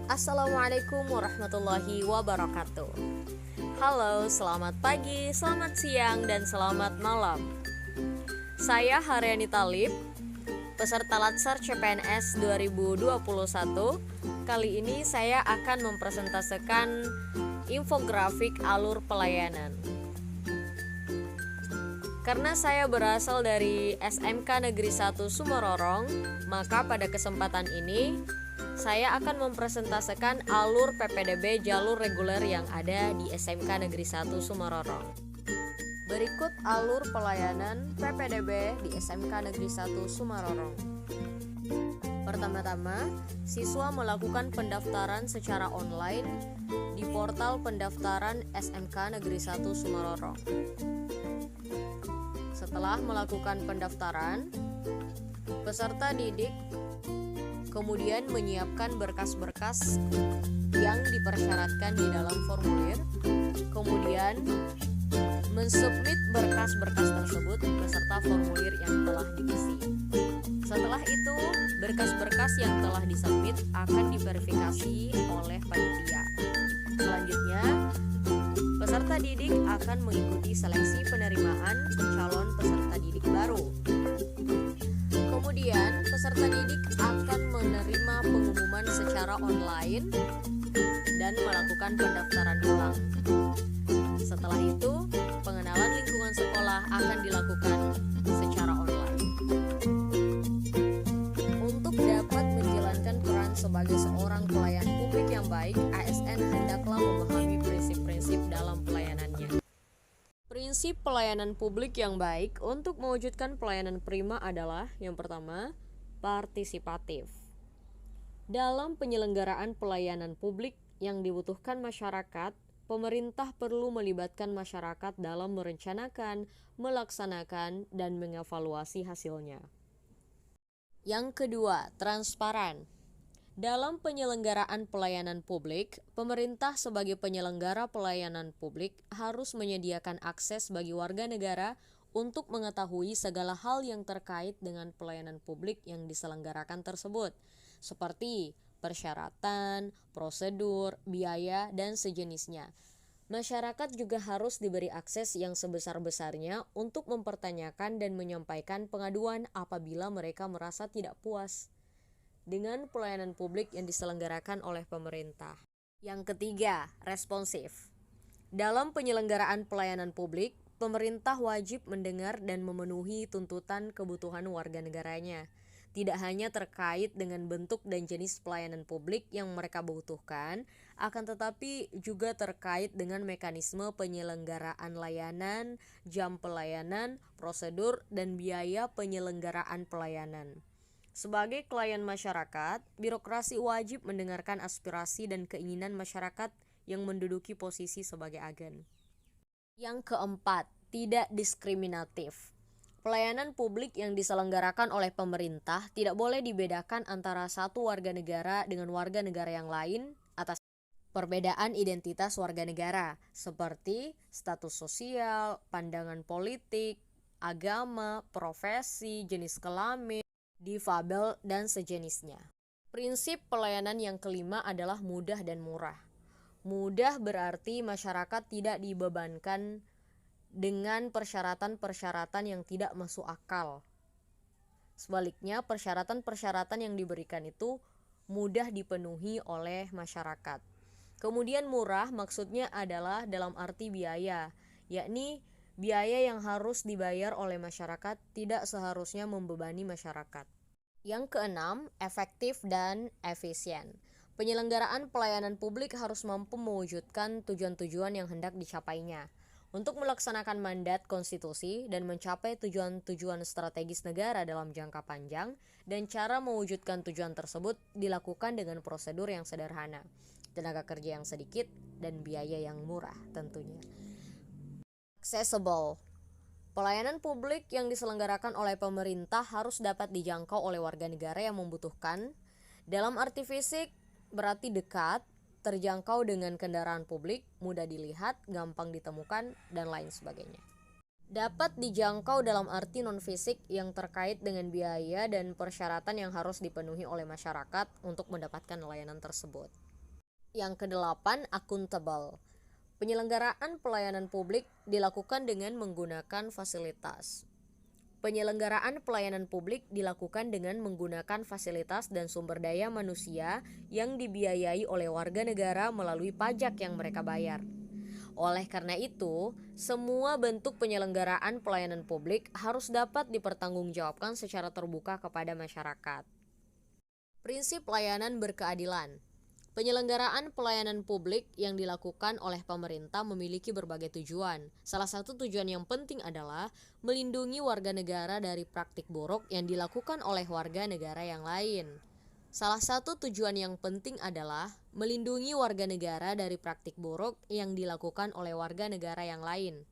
Assalamualaikum warahmatullahi wabarakatuh. Halo, selamat pagi, selamat siang, dan selamat malam. Saya Haryani Talib, peserta Latsar CPNS 2021. Kali ini saya akan mempresentasikan infografik alur pelayanan. Karena saya berasal dari SMK Negeri 1 Sumerorong, maka pada kesempatan ini saya akan mempresentasikan alur PPDB jalur reguler yang ada di SMK Negeri 1 Sumerorong. Berikut alur pelayanan PPDB di SMK Negeri 1 Sumerorong. Pertama-tama, siswa melakukan pendaftaran secara online di portal pendaftaran SMK Negeri 1 Sumerorong. Setelah melakukan pendaftaran, peserta didik kemudian menyiapkan berkas-berkas yang dipersyaratkan di dalam formulir, kemudian mensubmit berkas-berkas tersebut beserta formulir yang telah diisi. Setelah itu, berkas-berkas yang telah disubmit akan diverifikasi oleh panitia. Selanjutnya, peserta didik akan mengikuti seleksi penerimaan calon peserta didik baru. Kemudian, peserta didik akan menerima pengumuman secara online dan melakukan pendaftaran ulang. Setelah itu, pengenalan lingkungan sekolah akan dilakukan secara online. Untuk dapat menjalankan peran sebagai seorang pelayan publik yang baik, ASN hendaklah memahami prinsip-prinsip dalam pelayanannya. Prinsip pelayanan publik yang baik untuk mewujudkan pelayanan prima adalah yang pertama, partisipatif. Dalam penyelenggaraan pelayanan publik yang dibutuhkan masyarakat, pemerintah perlu melibatkan masyarakat dalam merencanakan, melaksanakan, dan mengevaluasi hasilnya. Yang kedua, transparan. Dalam penyelenggaraan pelayanan publik, pemerintah sebagai penyelenggara pelayanan publik harus menyediakan akses bagi warga negara untuk mengetahui segala hal yang terkait dengan pelayanan publik yang diselenggarakan tersebut, seperti persyaratan, prosedur, biaya, dan sejenisnya. Masyarakat juga harus diberi akses yang sebesar-besarnya untuk mempertanyakan dan menyampaikan pengaduan apabila mereka merasa tidak puas dengan pelayanan publik yang diselenggarakan oleh pemerintah. Yang ketiga, responsif. Dalam penyelenggaraan pelayanan publik, pemerintah wajib mendengar dan memenuhi tuntutan kebutuhan warga negaranya, tidak hanya terkait dengan bentuk dan jenis pelayanan publik yang mereka butuhkan, akan tetapi juga terkait dengan mekanisme penyelenggaraan layanan, jam pelayanan, prosedur, dan biaya penyelenggaraan pelayanan. Sebagai klien masyarakat, birokrasi wajib mendengarkan aspirasi dan keinginan masyarakat yang menduduki posisi sebagai agen. Yang keempat, tidak diskriminatif. Pelayanan publik yang diselenggarakan oleh pemerintah tidak boleh dibedakan antara satu warga negara dengan warga negara yang lain atas perbedaan identitas warga negara, seperti status sosial, pandangan politik, agama, profesi, jenis kelamin, difabel, dan sejenisnya. Prinsip pelayanan yang kelima adalah mudah dan murah. Mudah berarti masyarakat tidak dibebankan dengan persyaratan-persyaratan yang tidak masuk akal. Sebaliknya, persyaratan-persyaratan yang diberikan itu mudah dipenuhi oleh masyarakat. Kemudian murah maksudnya adalah dalam arti biaya, yakni biaya yang harus dibayar oleh masyarakat tidak seharusnya membebani masyarakat. Yang keenam, efektif dan efisien. Penyelenggaraan pelayanan publik harus mampu mewujudkan tujuan-tujuan yang hendak dicapainya. Untuk melaksanakan mandat konstitusi dan mencapai tujuan-tujuan strategis negara dalam jangka panjang, dan cara mewujudkan tujuan tersebut dilakukan dengan prosedur yang sederhana, tenaga kerja yang sedikit, dan biaya yang murah tentunya. Accessible. Pelayanan publik yang diselenggarakan oleh pemerintah harus dapat dijangkau oleh warga negara yang membutuhkan. Dalam arti fisik, berarti dekat, terjangkau dengan kendaraan publik, mudah dilihat, gampang ditemukan, dan lain sebagainya. Dapat dijangkau dalam arti non-fisik yang terkait dengan biaya dan persyaratan yang harus dipenuhi oleh masyarakat untuk mendapatkan layanan tersebut. Yang kedelapan, accountable. Penyelenggaraan pelayanan publik dilakukan dengan menggunakan fasilitas. Penyelenggaraan pelayanan publik dilakukan dengan menggunakan fasilitas dan sumber daya manusia yang dibiayai oleh warga negara melalui pajak yang mereka bayar. Oleh karena itu, semua bentuk penyelenggaraan pelayanan publik harus dapat dipertanggungjawabkan secara terbuka kepada masyarakat. Prinsip pelayanan berkeadilan. Penyelenggaraan pelayanan publik yang dilakukan oleh pemerintah memiliki berbagai tujuan. Salah satu tujuan yang penting adalah melindungi warga negara dari praktik buruk yang dilakukan oleh warga negara yang lain. Salah satu tujuan yang penting adalah melindungi warga negara dari praktik buruk yang dilakukan oleh warga negara yang lain.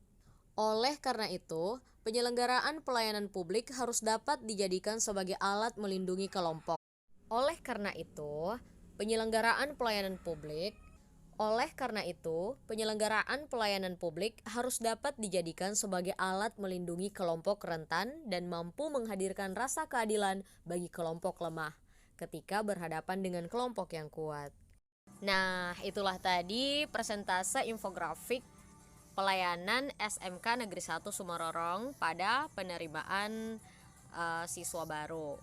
Oleh karena itu, penyelenggaraan pelayanan publik harus dapat dijadikan sebagai alat melindungi kelompok. Oleh karena itu, penyelenggaraan pelayanan publik harus dapat dijadikan sebagai alat melindungi kelompok rentan dan mampu menghadirkan rasa keadilan bagi kelompok lemah ketika berhadapan dengan kelompok yang kuat. Nah, itulah tadi persentase infografik pelayanan SMK Negeri 1 Sumarorong pada penerimaan siswa baru.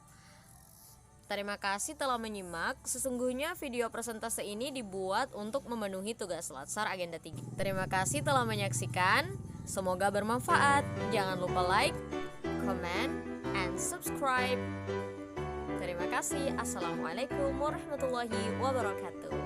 Terima kasih telah menyimak. Sesungguhnya video presentase ini dibuat untuk memenuhi tugas Latsar Agenda 3. Terima kasih telah menyaksikan. Semoga bermanfaat. Jangan lupa like, comment, and subscribe. Terima kasih. Assalamualaikum warahmatullahi wabarakatuh.